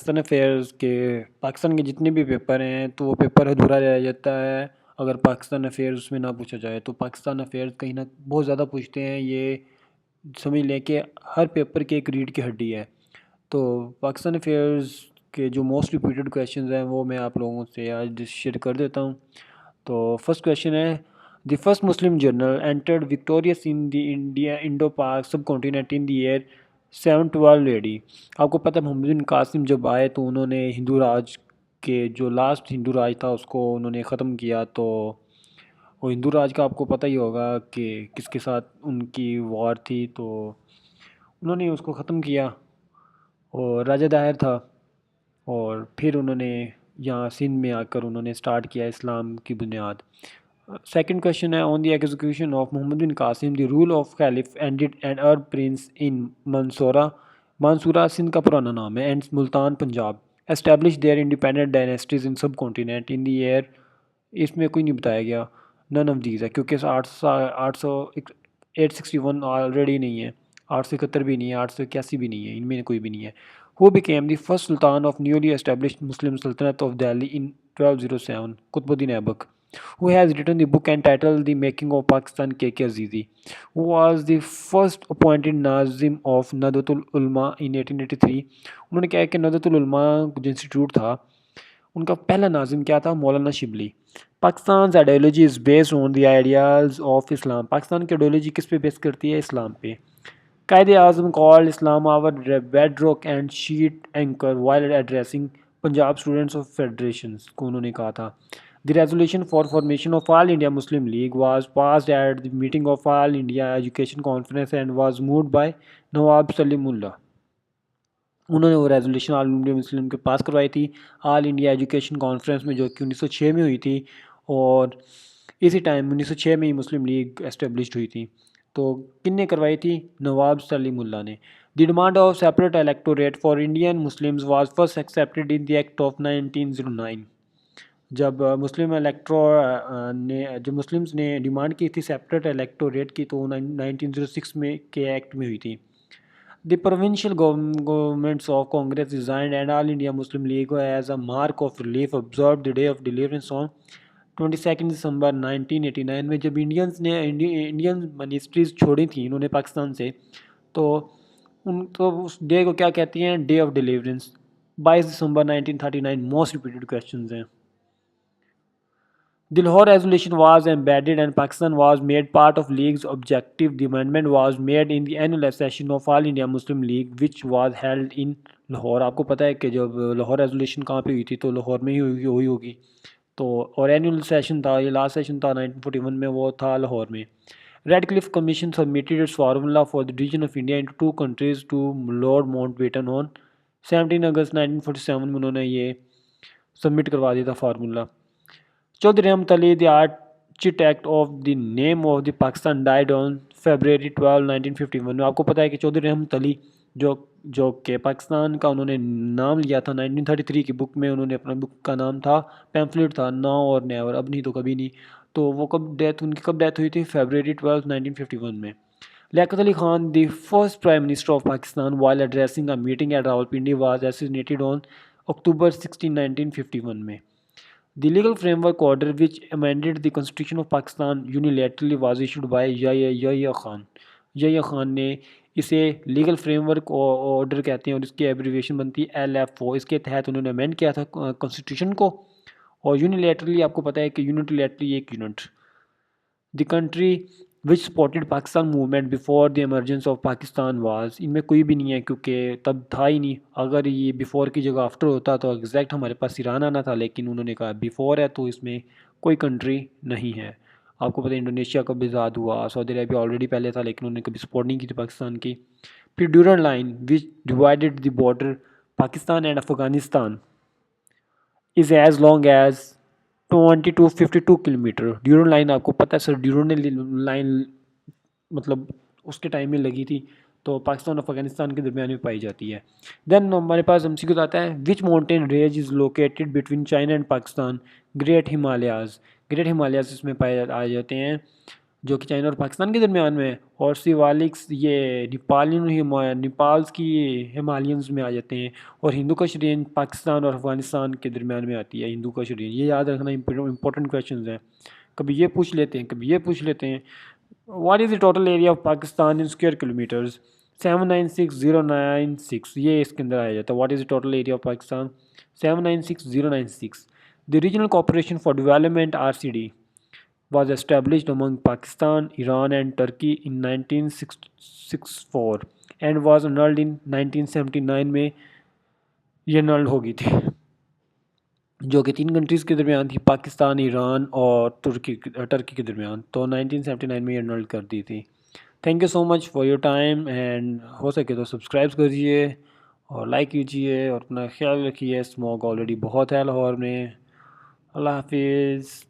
Pakistan affairs کے پاکستان کے جتنے بھی پیپر ہیں تو وہ پیپر ادھورا رہ جاتا ہے اگر پاکستان افیئرس اس میں نہ پوچھا جائے. تو پاکستان افیئرس کہیں نہ بہت زیادہ پوچھتے ہیں. یہ سمجھ لیں کہ ہر پیپر کی ایک ریڑھ کی ہڈی ہے. تو پاکستان افیئرس کے جو موسٹ ریپیٹڈ کویشچنز ہیں وہ میں آپ لوگوں سے آج شیئر کر دیتا ہوں. تو فرسٹ کویشچن ہے: the first Muslim general entered victorious in the India Indo Pak subcontinent in the year 712 AD. آپ کو پتہ ہے محمد بن قاسم جب آئے تو انہوں نے ہندو راج کے جو لاسٹ ہندو راج تھا اس کو انہوں نے ختم کیا. تو وہ ہندو راج کا آپ کو پتہ ہی ہوگا کہ کس کے ساتھ ان کی وار تھی. تو انہوں نے اس کو ختم کیا اور راجہ داہر تھا. اور پھر انہوں نے یہاں سندھ میں آ کر انہوں نے اسٹارٹ کیا اسلام کی بنیاد. سیکنڈ کویشچن ہے: on the execution of Muhammad bin Qasim the role of caliph ended and Arab prince in Mansura. Mansura Sindh کا پرانا نام ہے and Multan Punjab. Establish their independent dynasties in subcontinent in the year. اس میں کوئی نہیں بتایا گیا. نن آف دیز ہے کیونکہ 861 آلریڈی نہیں ہے, 871 بھی نہیں ہے, 881 بھی نہیں ہے, ان میں کوئی بھی نہیں ہے. Who became the first sultan of newly established Muslim Sultanate of Delhi in 1207? Qutub Uddin Aibak. Who has written the book entitled The Making of Pakistan? KK Azizi. Who was the first appointed Nazim of Nahdlatul Ulama in 1883? انہوں نے کہا کہ نہضت العلماء جو institute تھا ان کا پہلا ناظم کیا تھا؟ Maulana Shibli. Pakistan ideology is based on the ideas of Islam. Pakistan کی آئیڈیالوجی کس پہ بیس کرتی ہے؟ اسلام پہ. Quaid Azam call Islam our bedrock and sheet anchor while addressing Punjab students of federations کو انہوں نے کہا تھا. The resolution for formation of All India Muslim League was passed at the meeting of All India Education Conference and was moved by Nawab Salimullah. انہوں نے وہ resolution آل India مسلم کے پاس کروائی تھی آل انڈیا ایجوکیشن کانفرنس میں جو کہ 1906 میں ہوئی تھی. اور اسی ٹائم 1906 میں ہی مسلم لیگ اسٹیبلشڈ ہوئی تھی. تو کن نے کروائی تھی؟ نواب سلیم اللہ نے. The demand of separate electorate for Indian Muslims was first accepted in the act of 1909. جب مسلمز نے ڈیمانڈ کی تھی سیپریٹ الیکٹوریٹ کی تو 1906 میں کے ایکٹ میں ہوئی تھی. The provincial governments of Congress resigned and All India Muslim League as a mark of relief observed the day of deliverance on 22 December 1989 میں جب انڈین منسٹریز چھوڑی تھیں انہوں نے پاکستان سے تو ان کو اس ڈے کو کیا کہتی ہیں؟ Day of deliverance. 22 December 1939 most repeated questions ہیں. The Lahore resolution was embedded and Pakistan was made part of League's objective. The amendment was made in the annual session of All India Muslim League which was held in Lahore. آپ کو پتہ ہے کہ جب Lahore resolution کہاں پہ ہوئی تھی تو لاہور میں ہی ہوئی ہوگی. تو اور اینول سیشن تھا, یہ لاسٹ سیشن تھا 1941 میں, وہ تھا لاہور میں. Red cliff commission submitted its formula for the division of India into two countries to Lord Mountbatten on 17 اگست 1947 میں انہوں نے یہ سبمٹ کروا دیا تھا formula. Chaudhry Rahmat Ali the architect of the name of the Pakistan died on February 12 1951 میں. آپ کو پتہ ہے کہ چودھری رحمت علی جو کہ پاکستان کا انہوں نے نام لیا تھا 1933 کی بک میں. انہوں نے اپنا بک کا نام تھا پیمفلٹ تھا ناؤ اور نیور, اب نہیں تو کبھی نہیں. تو وہ ان کی کب ڈیتھ ہوئی تھی؟ فیبرری 12 1951 میں. Liaquat Ali Khan the first prime minister of Pakistan while addressing a meeting at Rawalpindi was assassinated on October 16 1951 میں. The legal framework order which amended the Constitution of Pakistan unilaterally was issued by Yahya Khan. Yahya Khan نے اسے legal frame work order کہتے ہیں اور اس کی abbreviation بنتی ہے LFO. اس کے تحت انہوں نے امینڈ کیا تھا کانسٹیٹیوشن کو اور یونیلیٹرلی آپ کو پتہ ہے کہ یونیلیٹرلی ایک unit. The country which supported Pakistan movement before the emergence of Pakistan was. ان میں کوئی بھی نہیں ہے کیونکہ تب تھا ہی نہیں. اگر یہ بیفور کی جگہ آفٹر ہوتا تو ایگزیکٹ ہمارے پاس ایران آنا تھا, لیکن انہوں نے کہا بیفور ہے تو اس میں کوئی کنٹری نہیں ہے. آپ کو پتہ ہے انڈونیشیا کب آزاد ہوا, سعودی عربیہ آلریڈی پہلے تھا لیکن انہوں نے کبھی سپورٹ نہیں کی تھی پاکستان کی. پھر Durand line which divided the border Pakistan and Afghanistan is as long as 20 to 52 kilometre. Durand line آپ کو پتہ ہے سر, ڈیورنڈ لائن مطلب اس کے ٹائم میں لگی تھی تو پاکستان اور افغانستان کے درمیان میں پائی جاتی ہے. دین ہمارے پاس ہم کو آتا ہے which mountain range is located between China and Pakistan? Great Himalayas. Great Himalayas اس میں پائے آ جاتے ہیں جو کہ چائنا اور پاکستان کے درمیان میں ہے، اور سیوالکس یہ نیپالز کی ہمالینز میں آ جاتے ہیں، اور ہندو کش رینج پاکستان اور افغانستان کے درمیان میں آتی ہے ہندو کش رینج. یہ یاد رکھنا امپورٹنٹ کویشچنز ہیں، کبھی یہ پوچھ لیتے ہیں کبھی یہ پوچھ لیتے ہیں. What is the total area of Pakistan in square kilometres? 796096. یہ اس کے اندر آیا جاتا ہے. What is the total area of Pakistan? 796096. The regional cooperation for development RCD was established among Pakistan, Iran and Turkey in 1964 and was annulled in 1979 میں یہ annulled ہو گئی تھی، جو کہ 3 کنٹریز کے درمیان تھی، پاکستان، ایران اور ٹرکی کے درمیان. تو 1979 میں یہ annulled کر دی تھی. Thank you so much for your time, and ہو سکے تو سبسکرائب کیجیے اور لائک کیجیے اور اپنا خیال رکھیے. اسموک آلریڈی بہت ہے لاہور میں. اللہ حافظ.